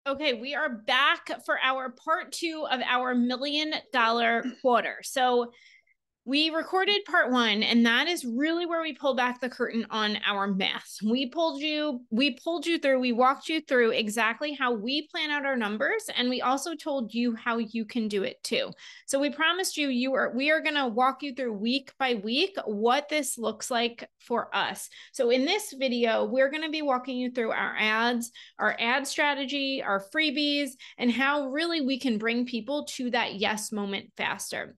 Okay, we are back for our part two of our $1 million quarter. So we recorded part one, and that is really where we pull back the curtain on our math. We pulled you through, we walked you through exactly how we plan out our numbers, and we also told you how you can do it too. So we promised you we are going to walk you through week by week what this looks like for us. So in this video, we're going to be walking you through our ads, our ad strategy, our freebies, and how really we can bring people to that yes moment faster.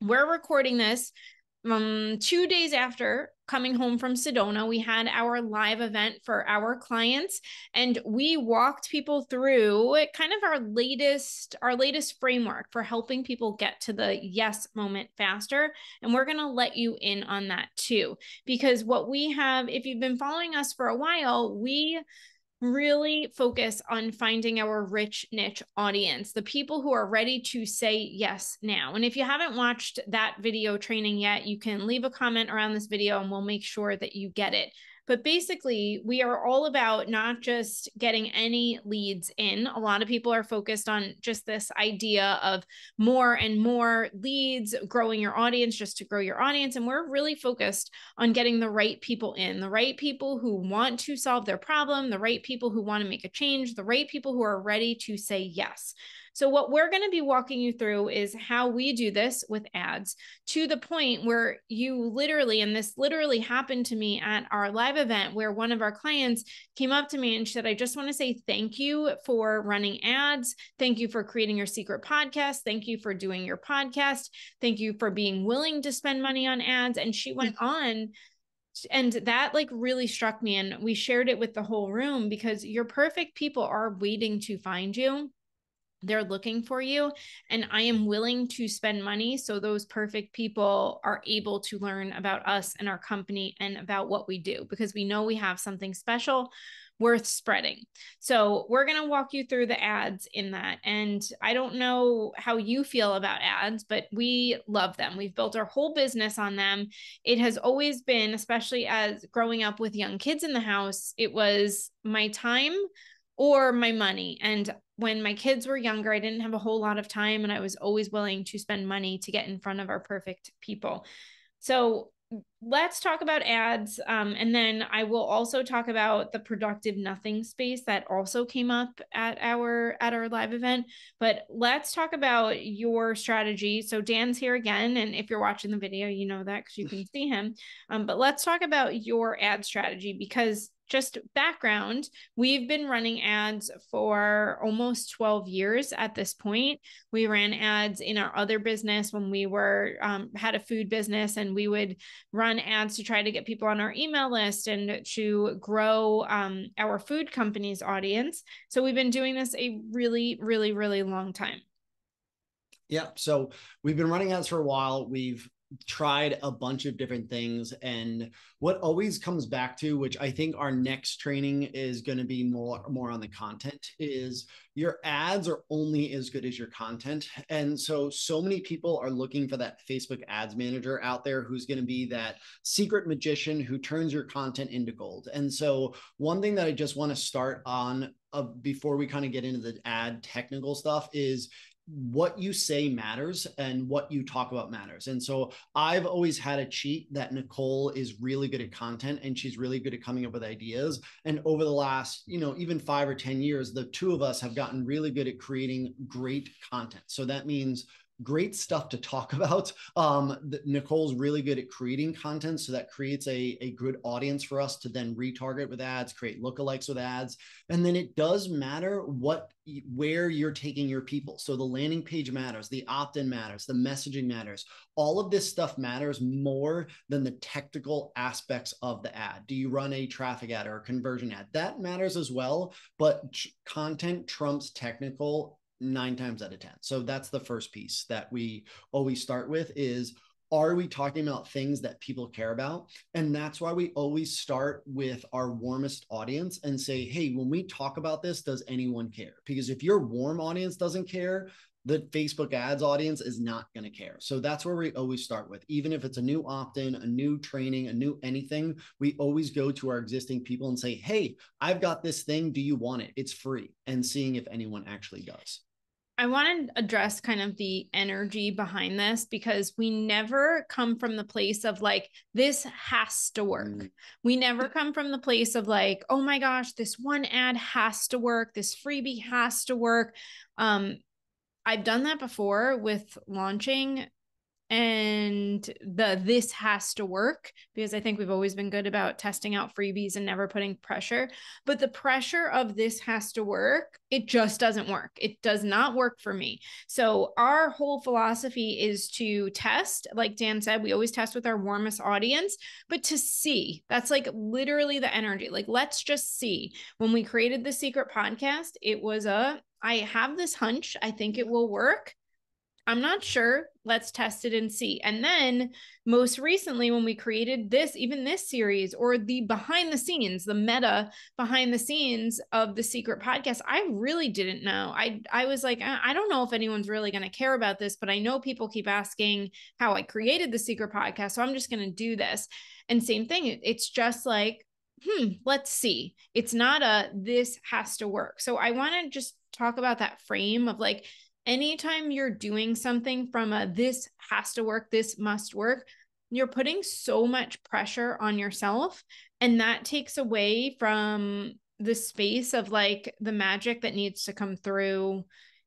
We're recording this 2 days after coming home from Sedona. We had our live event for our clients, and we walked people through kind of our latest framework for helping people get to the yes moment faster. And we're going to let you in on that too, because what we have, if you've been following us for a while, we really focus on finding our rich niche audience, the people who are ready to say yes now. And if you haven't watched that video training yet, you can leave a comment around this video and we'll make sure that you get it. But basically, we are all about not just getting any leads in. A lot of people are focused on just this idea of more and more leads, growing your audience just to grow your audience. And we're really focused on getting the right people in, the right people who want to solve their problem, the right people who want to make a change, the right people who are ready to say yes. So what we're going to be walking you through is how we do this with ads, to the point where you literally, and this literally happened to me at our live event, where one of our clients came up to me and said, I just want to say thank you for running ads. Thank you for creating your secret podcast. Thank you for doing your podcast. Thank you for being willing to spend money on ads. And she went on, and that like really struck me, and we shared it with the whole room, because your perfect people are waiting to find you. They're looking for you, and I am willing to spend money so those perfect people are able to learn about us and our company and about what we do, because we know we have something special worth spreading. So we're going to walk you through the ads in that. And I don't know how you feel about ads, but we love them. We've built our whole business on them. It has always been, especially as growing up with young kids in the house, it was my time or my money. And when my kids were younger, I didn't have a whole lot of time, and I was always willing to spend money to get in front of our perfect people. So let's talk about ads. And then I will also talk about the productive nothing space that also came up at our live event. But let's talk about your strategy. So Dan's here again, and if you're watching the video, you know that because you can see him. But let's talk about your ad strategy, because just background, we've been running ads for almost 12 years at this point. We ran ads in our other business when we were had a food business, and we would run ads to try to get people on our email list and to grow our food company's audience. So we've been doing this a really, really, really long time. Yeah. So we've been running ads for a while. We've tried a bunch of different things. And what always comes back to, which I think our next training is going to be more on the content, is your ads are only as good as your content. And so many people are looking for that Facebook ads manager out there who's going to be that secret magician who turns your content into gold. And so one thing that I just want to start on before we kind of get into the ad technical stuff is what you say matters and what you talk about matters. And so I've always had a cheat that Nicole is really good at content, and she's really good at coming up with ideas. And over the last, even 5 or 10 years, the two of us have gotten really good at creating great content. So that means great stuff to talk about. Nicole's really good at creating content, so that creates a good audience for us to then retarget with ads, create lookalikes with ads. And then it does matter where you're taking your people. So the landing page matters, the opt-in matters, the messaging matters. All of this stuff matters more than the technical aspects of the ad. Do you run a traffic ad or a conversion ad? That matters as well, but content trumps technical 9 times out of 10. So that's the first piece that we always start with is, are we talking about things that people care about? And that's why we always start with our warmest audience and say, hey, when we talk about this, does anyone care? Because if your warm audience doesn't care, the Facebook ads audience is not going to care. So that's where we always start with. Even if it's a new opt-in, a new training, a new anything, we always go to our existing people and say, hey, I've got this thing. Do you want it? It's free. And seeing if anyone actually does. I want to address kind of the energy behind this, because we never come from the place of like, this has to work. We never come from the place of like, oh my gosh, this one ad has to work. This freebie has to work. I've done that before with launching, and this has to work, because I think we've always been good about testing out freebies and never putting pressure. But the pressure of this has to work, it just doesn't work. It does not work for me. So our whole philosophy is to test. Like Dan said, we always test with our warmest audience, but to see. That's like literally the energy. Like, let's just see. When we created the Secret Podcast, it was I have this hunch, I think it will work. I'm not sure. Let's test it and see. And then most recently, when we created this, even this series, or the behind the scenes, the meta behind the scenes of the Secret Podcast, I really didn't know. I was like, I don't know if anyone's really going to care about this, but I know people keep asking how I created the Secret Podcast, so I'm just going to do this. And same thing. It's just like, let's see. It's not this has to work. So I want to just talk about that frame of like, anytime you're doing something from this has to work, this must work, you're putting so much pressure on yourself. And that takes away from the space of like the magic that needs to come through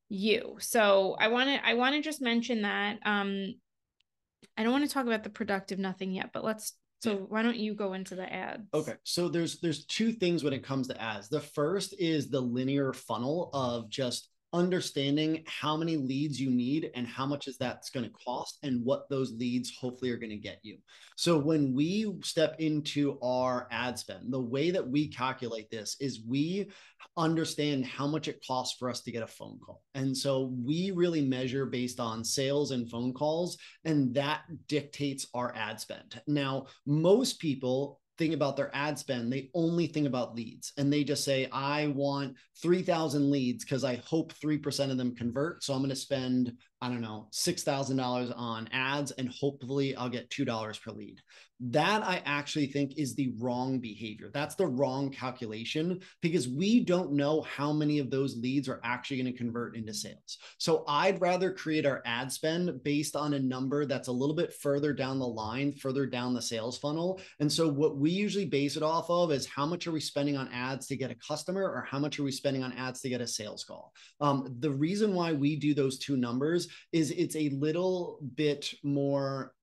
you. So I want to just mention that. I don't want to talk about the productive nothing yet, but so why don't you go into the ads? Okay. So there's two things when it comes to ads. The first is the linear funnel of just understanding how many leads you need and how much is that's going to cost and what those leads hopefully are going to get you. So when we step into our ad spend, the way that we calculate this is we understand how much it costs for us to get a phone call. And so we really measure based on sales and phone calls, and that dictates our ad spend. Now, most people think about their ad spend, they only think about leads, and they just say, I want 3,000 leads because I hope 3% of them convert. So I'm going to spend, I don't know, $6,000 on ads, and hopefully I'll get $2 per lead. That I actually think is the wrong behavior. That's the wrong calculation, because we don't know how many of those leads are actually going to convert into sales. So I'd rather create our ad spend based on a number that's a little bit further down the line, further down the sales funnel. And so what we usually base it off of is how much are we spending on ads to get a customer, or how much are we spending on ads to get a sales call? The reason why we do those two numbers is it's a little bit more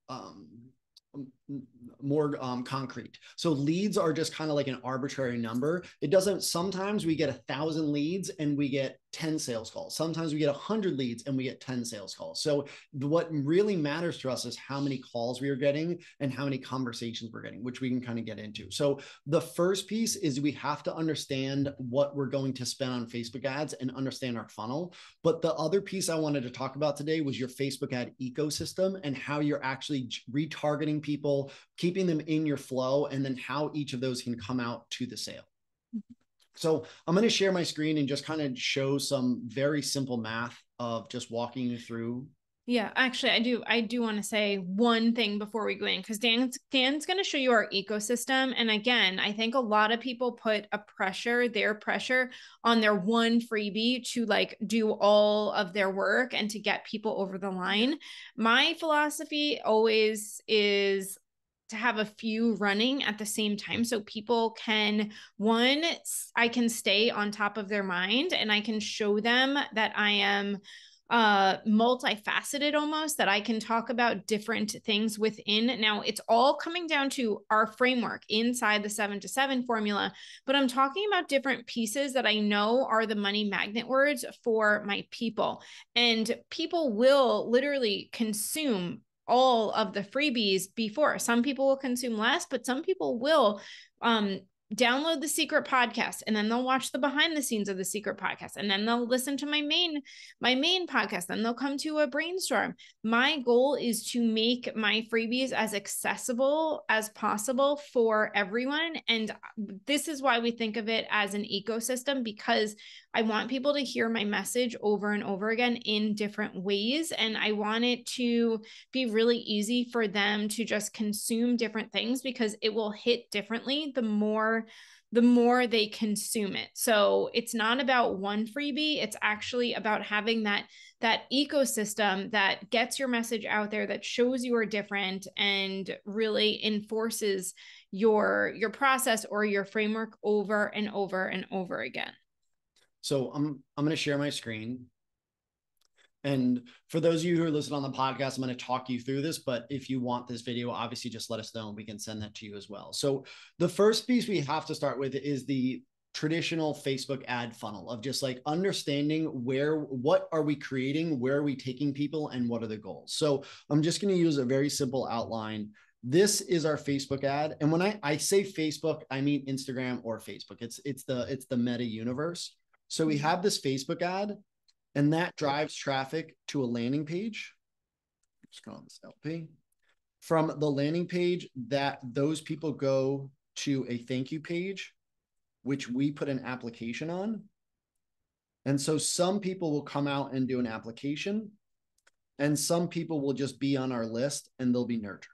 concrete. So leads are just kind of like an arbitrary number. It doesn't, sometimes we get 1,000 leads and we get 10 sales calls. Sometimes we get 100 leads and we get 10 sales calls. So what really matters to us is how many calls we are getting and how many conversations we're getting, which we can kind of get into. So the first piece is we have to understand what we're going to spend on Facebook ads and understand our funnel. But the other piece I wanted to talk about today was your Facebook ad ecosystem and how you're actually retargeting people, keeping them in your flow, and then how each of those can come out to the sale. So I'm going to share my screen and just kind of show some very simple math of just walking you through. Yeah, actually, I do want to say one thing before we go in, because Dan's going to show you our ecosystem. And again, I think a lot of people put their pressure on their one freebie to like do all of their work and to get people over the line. My philosophy always is to have a few running at the same time, so people can, I can stay on top of their mind, and I can show them that I am multifaceted almost, that I can talk about different things within. Now it's all coming down to our framework inside the 7-to-7 formula, but I'm talking about different pieces that I know are the money magnet words for my people, and people will literally consume all of the freebies before. Some people will consume less, but some people will download the Secret podcast, and then they'll watch the behind the scenes of the Secret podcast, and then they'll listen to my main podcast, then they'll come to a brainstorm. My goal is to make my freebies as accessible as possible for everyone, and this is why we think of it as an ecosystem, because I want people to hear my message over and over again in different ways, and I want it to be really easy for them to just consume different things, because it will hit differently the more they consume it. So it's not about one freebie, it's actually about having that ecosystem that gets your message out there, that shows you are different, and really enforces your process or your framework over and over and over again. So I'm going to share my screen. And for those of you who are listening on the podcast, I'm going to talk you through this, but if you want this video, obviously just let us know and we can send that to you as well. So the first piece we have to start with is the traditional Facebook ad funnel of just like understanding what are we creating, where are we taking people, and what are the goals. So I'm just going to use a very simple outline. This is our Facebook ad. And when I say Facebook, I mean Instagram or Facebook. It's the meta universe. So we have this Facebook ad, and that drives traffic to a landing page. Just call this LP. From the landing page, those people go to a thank you page, which we put an application on. And so some people will come out and do an application, and some people will just be on our list and they'll be nurtured.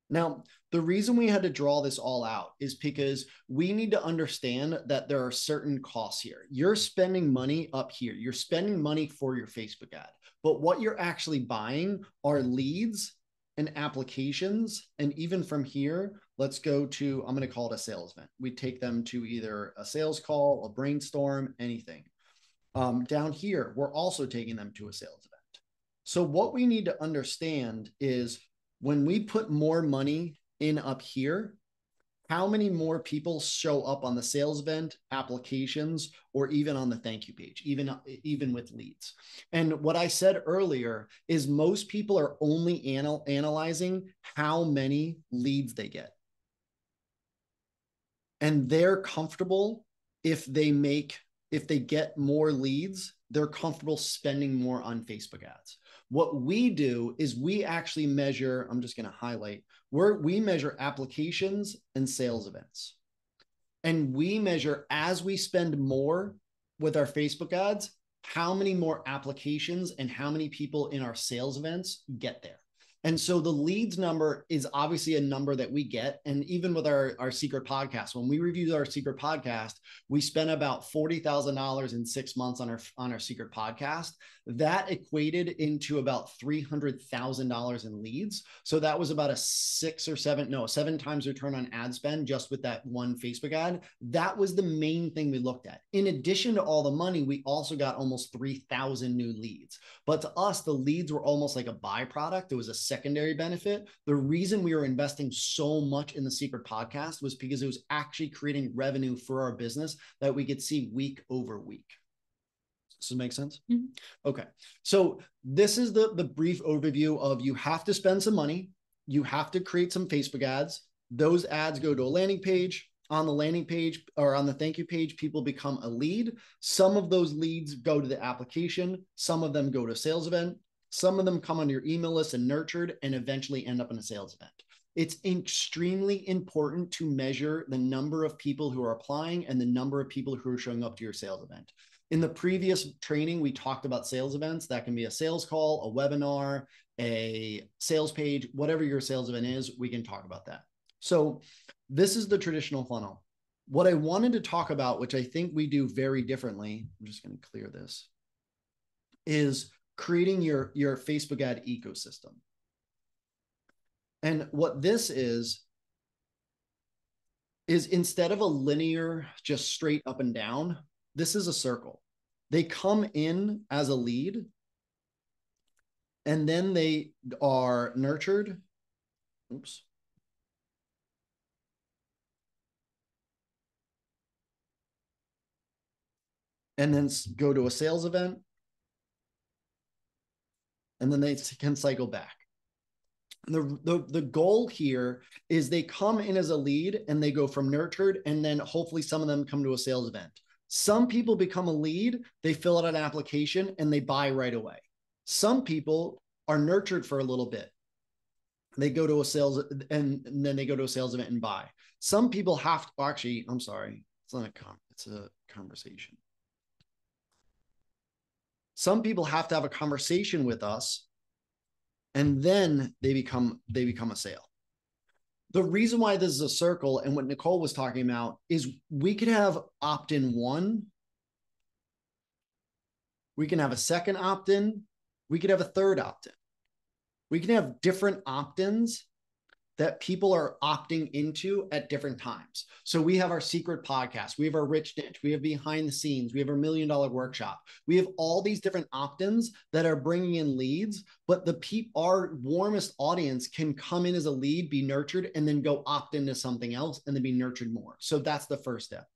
Now, the reason we had to draw this all out is because we need to understand that there are certain costs here. You're spending money up here. You're spending money for your Facebook ad, but what you're actually buying are leads and applications. And even from here, let's go to, I'm going to call it a sales event. We take them to either a sales call, a brainstorm, anything. Down here, we're also taking them to a sales event. So what we need to understand is when we put more money in up here, how many more people show up on the sales event, applications, or even on the thank you page, even with leads. And what I said earlier is most people are only analyzing how many leads they get. And they're comfortable if they get more leads, they're comfortable spending more on Facebook ads. What we do is we actually measure, I'm just going to highlight, we measure applications and sales events. And we measure, as we spend more with our Facebook ads, how many more applications and how many people in our sales events get there. And so the leads number is obviously a number that we get. And even with our secret podcast, when we reviewed our secret podcast, we spent about $40,000 in 6 months on our secret podcast. That equated into about $300,000 in leads. So that was about a 7 times return on ad spend just with that one Facebook ad. That was the main thing we looked at. In addition to all the money, we also got almost 3,000 new leads. But to us, the leads were almost like a byproduct. It was a secondary benefit. The reason we were investing so much in the secret podcast was because it was actually creating revenue for our business that we could see week over week. Does this make sense? Mm-hmm. Okay. So this is the brief overview of, you have to spend some money. You have to create some Facebook ads. Those ads go to a landing page. On the landing page or on the thank you page, people become a lead. Some of those leads go to the application. Some of them go to a sales event. Some of them come on your email list and nurtured and eventually end up in a sales event. It's extremely important to measure the number of people who are applying and the number of people who are showing up to your sales event. In the previous training, we talked about sales events. That can be a sales call, a webinar, a sales page, whatever your sales event is, we can talk about that. So this is the traditional funnel. What I wanted to talk about, which I think we do very differently, I'm just going to clear this, is creating your Facebook ad ecosystem. And what this is instead of a linear, just straight up and down, this is a circle. They come in as a lead, and then they are nurtured. Oops. And then go to a sales event. And then they can cycle back. The goal here is they come in as a lead and they go from nurtured, and then hopefully some of them come to a sales event. Some people become a lead, they fill out an application and they buy right away. Some people are nurtured for a little bit. They go to a sales and then they go to a sales event and buy. Some people have to, actually, I'm sorry, it's not it's a conversation. Some people have to have a conversation with us and then they become a sale. The reason why this is a circle and what Nicole was talking about is we could have opt-in 1. We can have a second opt-in. We could have a third opt-in. We can have different opt-ins that people are opting into at different times. So we have our secret podcast, we have our rich niche, we have behind the scenes, we have our $1 million workshop. We have all these different opt-ins that are bringing in leads, but our warmest audience can come in as a lead, be nurtured, and then go opt into something else and then be nurtured more. So that's the first step.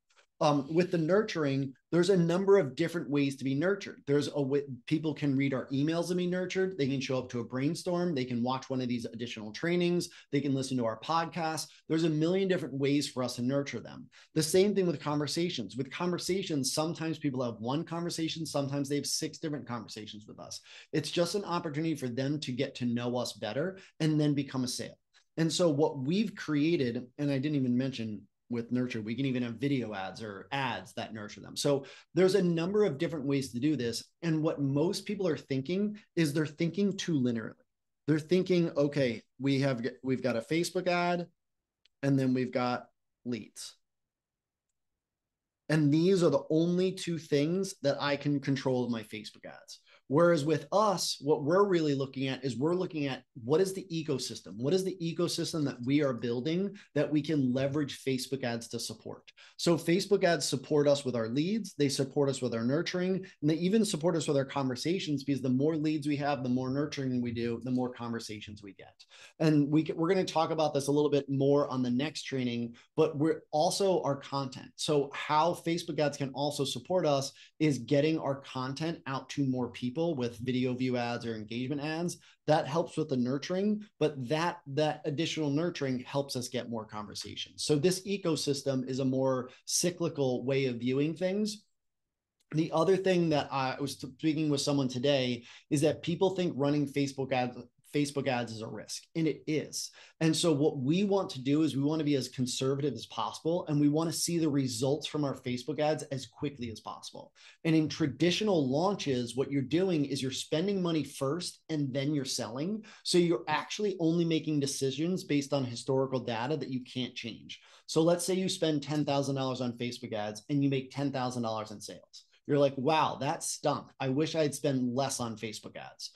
With the nurturing, there's a number of different ways to be nurtured. There's a way people can read our emails and be nurtured. They can show up to a brainstorm. They can watch one of these additional trainings. They can listen to our podcast. There's a million different ways for us to nurture them. The same thing with conversations. With conversations, sometimes people have one conversation. Sometimes they have 6 different conversations with us. It's just an opportunity for them to get to know us better and then become a sale. And so what we've created, and I didn't even mention with nurture, we can even have video ads or ads that nurture them. So there's a number of different ways to do this. And what most people are thinking is they're thinking too linearly. They're thinking, okay, we've got a Facebook ad and then we've got leads. And these are the only 2 things that I can control with my Facebook ads. Whereas with us, what we're really looking at is we're looking at what is the ecosystem? What is the ecosystem that we are building that we can leverage Facebook ads to support? So Facebook ads support us with our leads. They support us with our nurturing, and they even support us with our conversations, because the more leads we have, the more nurturing we do, the more conversations we get. And we're going to talk about this a little bit more on the next training, but we're also our content. So how Facebook ads can also support us is getting our content out to more people with video view ads or engagement ads. That helps with the nurturing, but that additional nurturing helps us get more conversations. So this ecosystem is a more cyclical way of viewing things. The other thing that I was speaking with someone today is that people think running Facebook ads is a risk, and it is. And so what we want to do is we want to be as conservative as possible, and we want to see the results from our Facebook ads as quickly as possible. And in traditional launches, what you're doing is you're spending money first and then you're selling. So you're actually only making decisions based on historical data that you can't change. So let's say you spend $10,000 on Facebook ads and you make $10,000 in sales. You're like, wow, that stunk. I wish I'd spend less on Facebook ads.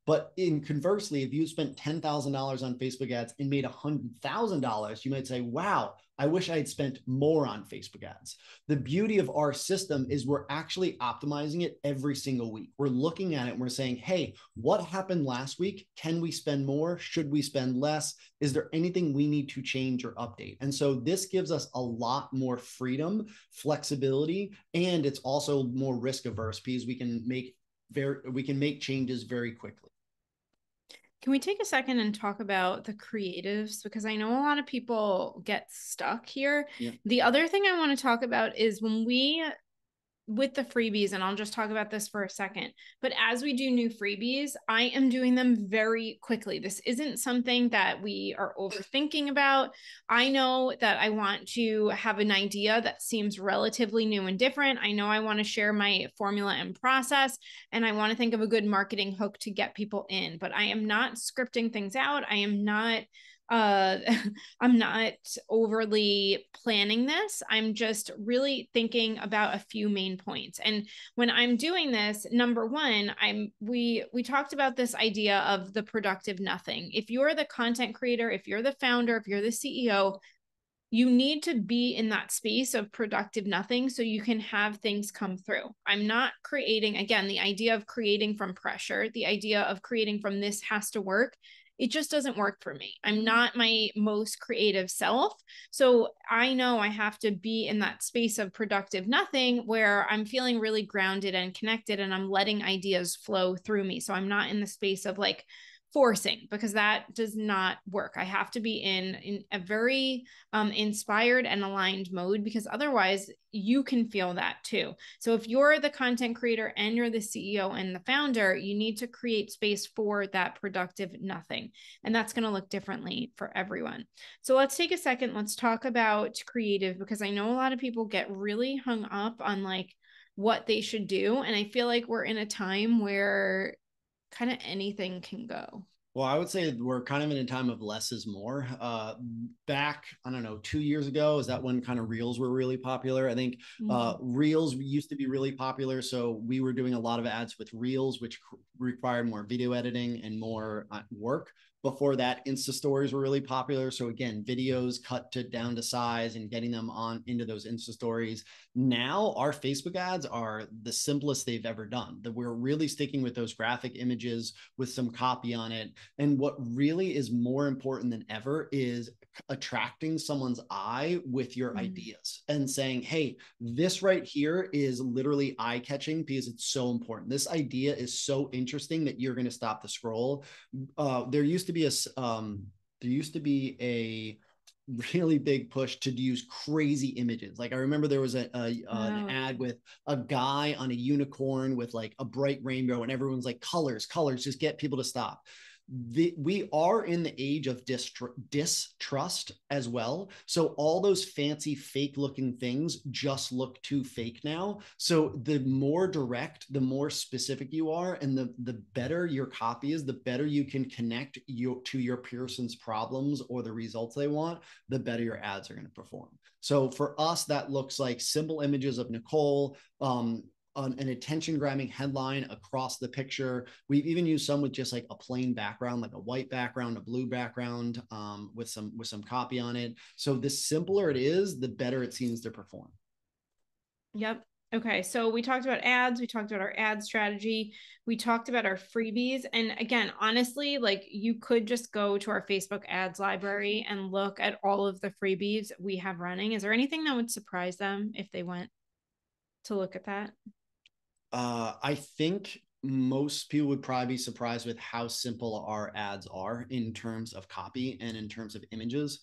But conversely, if you spent $10,000 on Facebook ads and made $100,000, you might say, wow, I wish I had spent more on Facebook ads. The beauty of our system is we're actually optimizing it every single week. We're looking at it and we're saying, hey, what happened last week? Can we spend more? Should we spend less? Is there anything we need to change or update? And so this gives us a lot more freedom, flexibility, and it's also more risk averse because we can make changes very quickly. Can we take a second and talk about the creatives? Because I know a lot of people get stuck here. Yeah. The other thing I want to talk about is with the freebies, and I'll just talk about this for a second, but as we do new freebies, I am doing them very quickly. This isn't something that we are overthinking about. I know that I want to have an idea that seems relatively new and different. I know I want to share my formula and process, and I want to think of a good marketing hook to get people in, but I am not scripting things out. I am not I'm not overly planning this. I'm just really thinking about a few main points. And when I'm doing this, number one, we talked about this idea of the productive nothing. If you're the content creator, if you're the founder, if you're the CEO, you need to be in that space of productive nothing so you can have things come through. I'm not creating, again, the idea of creating from pressure, the idea of creating from this has to work. It just doesn't work for me. I'm not my most creative self. So I know I have to be in that space of productive nothing where I'm feeling really grounded and connected and I'm letting ideas flow through me. So I'm not in the space of like forcing, because that does not work. I have to be in a very inspired and aligned mode, because otherwise you can feel that too. So if you're the content creator and you're the CEO and the founder, you need to create space for that productive nothing. And that's going to look differently for everyone. So let's take a second. Let's talk about creative, because I know a lot of people get really hung up on like what they should do. And I feel like we're in a time where kind of anything can go. Well, I would say we're kind of in a time of less is more. Back, I don't know, 2 years ago, is that when kind of reels were really popular? I think reels used to be really popular. So we were doing a lot of ads with reels, which required more video editing and more work. Before that, Insta stories were really popular. So again, videos cut down to size and getting them on into those Insta stories. Now our Facebook ads are the simplest they've ever done. That we're really sticking with those graphic images with some copy on it. And what really is more important than ever is attracting someone's eye with your ideas and saying, hey, this right here is literally eye-catching because it's so important. This idea is so interesting that you're going to stop the scroll. There used to be a really big push to use crazy images. Like I remember there was an ad with a guy on a unicorn with like a bright rainbow, and everyone's like, colors, just get people to stop. We are in the age of distrust as well. So all those fancy fake looking things just look too fake now. So the more direct, the more specific you are, and the better your copy is, the better you can connect to your person's problems or the results they want, the better your ads are going to perform. So for us, that looks like simple images of Nicole, an attention grabbing headline across the picture. We've even used some with just like a plain background, like a white background, a blue background, with some copy on it. So the simpler it is, the better it seems to perform. Yep. Okay. So we talked about ads. We talked about our ad strategy. We talked about our freebies. And again, honestly, like you could just go to our Facebook ads library and look at all of the freebies we have running. Is there anything that would surprise them if they went to look at that? I think most people would probably be surprised with how simple our ads are in terms of copy and in terms of images.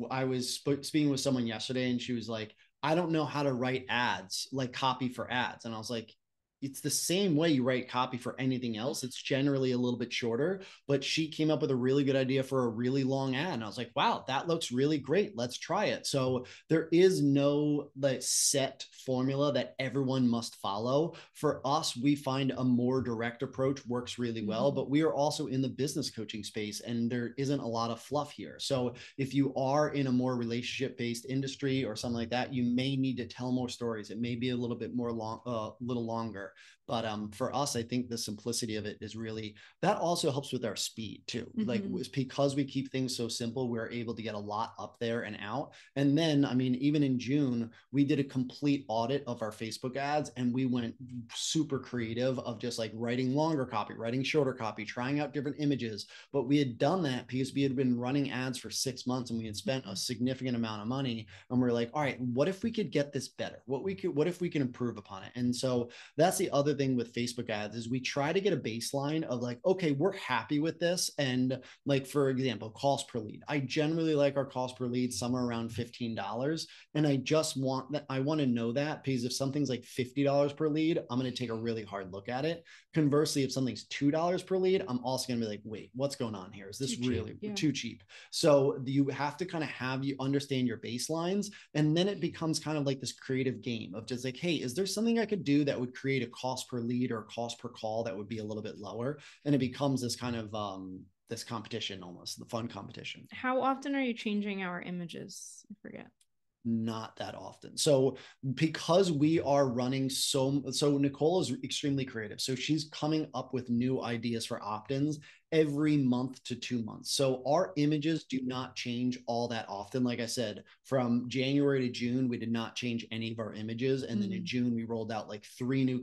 I was speaking with someone yesterday, and she was like, I don't know how to write ads, like copy for ads. And I was like, it's the same way you write copy for anything else. It's generally a little bit shorter, but she came up with a really good idea for a really long ad. And I was like, wow, that looks really great. Let's try it. So there is no like set formula that everyone must follow. For us, we find a more direct approach works really well, but we are also in the business coaching space, and there isn't a lot of fluff here. So if you are in a more relationship-based industry or something like that, you may need to tell more stories. It may be a little bit more little longer. But for us, I think the simplicity of it is really, that also helps with our speed too. Like because we keep things so simple, we're able to get a lot up there and out. And then, I mean, even in June, we did a complete audit of our Facebook ads, and we went super creative of just like writing longer copy, writing shorter copy, trying out different images. But we had done that because we had been running ads for 6 months, and we had spent a significant amount of money. And we're like, all right, what if we could get this better? What if we can improve upon it? And so that's the other thing with Facebook ads, is we try to get a baseline of like, okay, we're happy with this. And like, for example, cost per lead. I generally like our cost per lead somewhere around $15. And I just want that. I want to know that, because if something's like $50 per lead, I'm going to take a really hard look at it. Conversely, if something's $2 per lead, I'm also going to be like, wait, what's going on here? Is this really too cheap? So you have to kind of you understand your baselines. And then it becomes kind of like this creative game of just like, hey, is there something I could do that would create a cost per lead or a cost per call that would be a little bit lower? And it becomes this kind of this competition, almost the fun competition. How often are you changing our images? I forget. Not that often. So because we are running so Nicole is extremely creative. So she's coming up with new ideas for opt-ins every month to 2 months. So our images do not change all that often. Like I said, from January to June, we did not change any of our images. And then in June, we rolled out like 3 new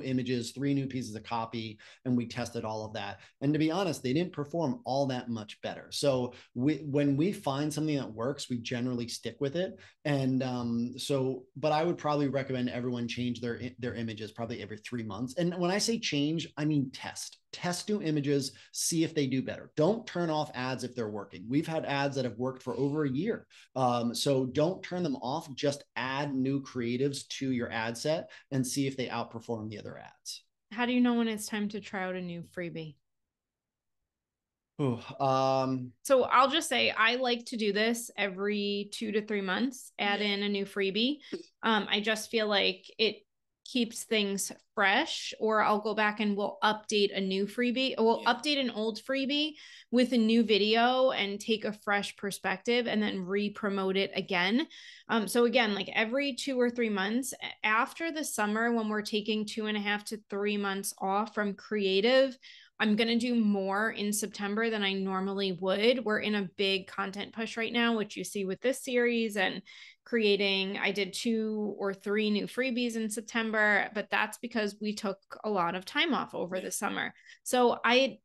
images, 3 new pieces of copy, and we tested all of that. And to be honest, they didn't perform all that much better. So when we find something that works, we generally stick with it. And but I would probably recommend everyone change their images probably every 3 months. And when I say change, I mean test new images, is see if they do better. Don't turn off ads if they're working. We've had ads that have worked for over a year. So don't turn them off. Just add new creatives to your ad set and see if they outperform the other ads. How do you know when it's time to try out a new freebie? Ooh, So I'll just say I like to do this every 2 to 3 months, add in a new freebie. I just feel like it keeps things fresh, or I'll go back and we'll update a new freebie. We'll update an old freebie with a new video and take a fresh perspective and then re-promote it again. So again, like every 2 or 3 months after the summer, when we're taking 2.5 to 3 months off from creative, I'm going to do more in September than I normally would. We're in a big content push right now, which you see with this series and creating. I did 2 or 3 new freebies in September, but that's because we took a lot of time off over the summer. So I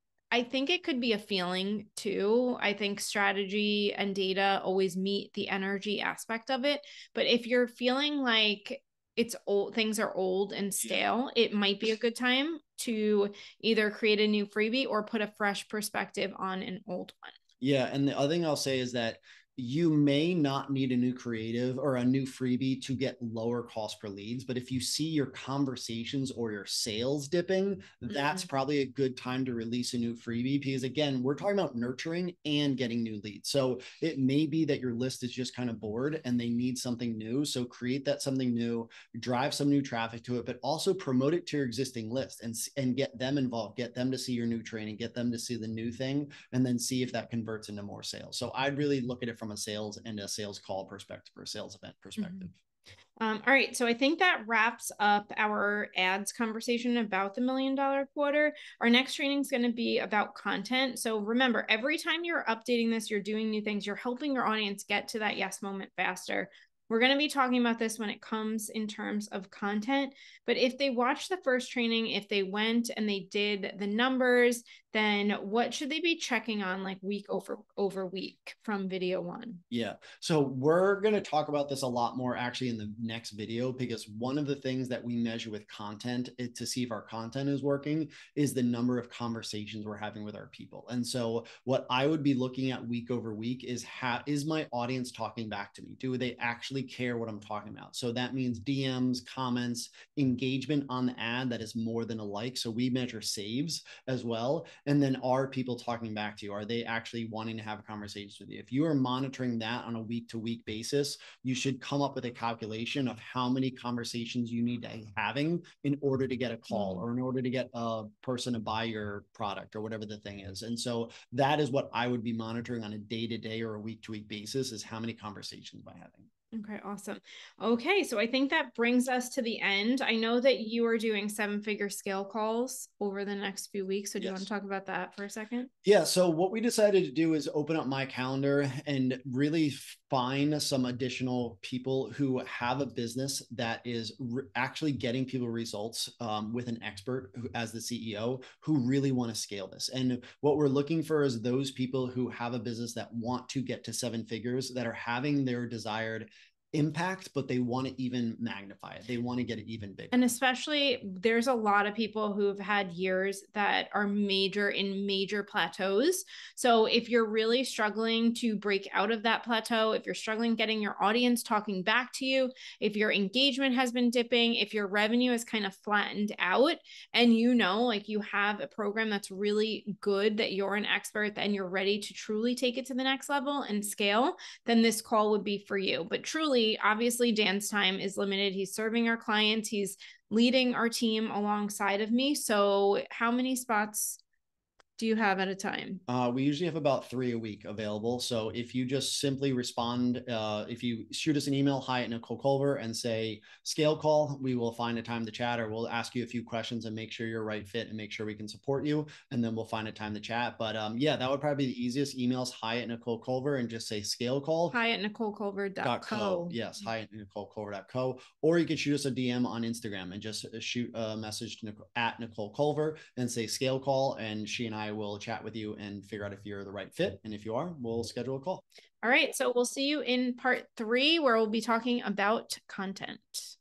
think it could be a feeling too. I think strategy and data always meet the energy aspect of it. But if you're feeling like it's old, things are old and stale, it might be a good time to either create a new freebie or put a fresh perspective on an old one. Yeah. And the other thing I'll say is that you may not need a new creative or a new freebie to get lower cost per leads. But if you see your conversations or your sales dipping, that's probably a good time to release a new freebie, because again, we're talking about nurturing and getting new leads. So it may be that your list is just kind of bored and they need something new. So create that something new, drive some new traffic to it, but also promote it to your existing list and get them involved, get them to see your new training, get them to see the new thing, and then see if that converts into more sales. So I'd really look at it from a sales and a sales call perspective or sales event perspective. All right. So I think that wraps up our ads conversation about the $1 Million Quarter. Our next training is going to be about content. So remember, every time you're updating this, you're doing new things, you're helping your audience get to that yes moment faster. We're going to be talking about this when it comes in terms of content. But if they watched the first training, if they went and they did the numbers, then what should they be checking on like week over week from video 1? Yeah. So we're going to talk about this a lot more actually in the next video, because one of the things that we measure with content to see if our content is working is the number of conversations we're having with our people. And so what I would be looking at week over week is is my audience talking back to me? Do they actually care what I'm talking about? So that means DMs, comments, engagement on the ad that is more than a like. So we measure saves as well. And then are people talking back to you? Are they actually wanting to have a conversation with you? If you are monitoring that on a week-to-week basis, you should come up with a calculation of how many conversations you need to be having in order to get a call or in order to get a person to buy your product or whatever the thing is. And so that is what I would be monitoring on a day-to-day or a week-to-week basis, is how many conversations am I having. Okay, awesome. Okay, so I think that brings us to the end. I know that you are doing 7-figure scale calls over the next few weeks. So do you want to talk about that for a second? Yeah. So what we decided to do is open up my calendar and really find some additional people who have a business that is actually getting people results with an expert who, as the CEO, who really want to scale this. And what we're looking for is those people who have a business that want to get to 7 figures, that are having their desired impact, but they want to even magnify it. They want to get it even bigger. And especially there's a lot of people who've had years that are major plateaus. So if you're really struggling to break out of that plateau, if you're struggling getting your audience talking back to you, if your engagement has been dipping, if your revenue is kind of flattened out, and you know, like you have a program that's really good, that you're an expert and you're ready to truly take it to the next level and scale, then this call would be for you. But truly, obviously Dan's time is limited. He's serving our clients. He's leading our team alongside of me. So how many spots do you have at a time? We usually have about 3 a week available. So if you just simply respond, if you shoot us an email, hi@NicoleCulver, and say scale call, we will find a time to chat, or we'll ask you a few questions and make sure you're right fit and make sure we can support you. And then we'll find a time to chat. But yeah, that would probably be the easiest. Emails hi@NicoleCulver and just say scale call. hi@NicoleCulver.co. Yes, hi@NicoleCulver.co. Or you can shoot us a DM on Instagram and just shoot a message to @NicoleCulver and say scale call, and she and I will chat with you and figure out if you're the right fit. And if you are, we'll schedule a call. All right. So we'll see you in part 3, where we'll be talking about content.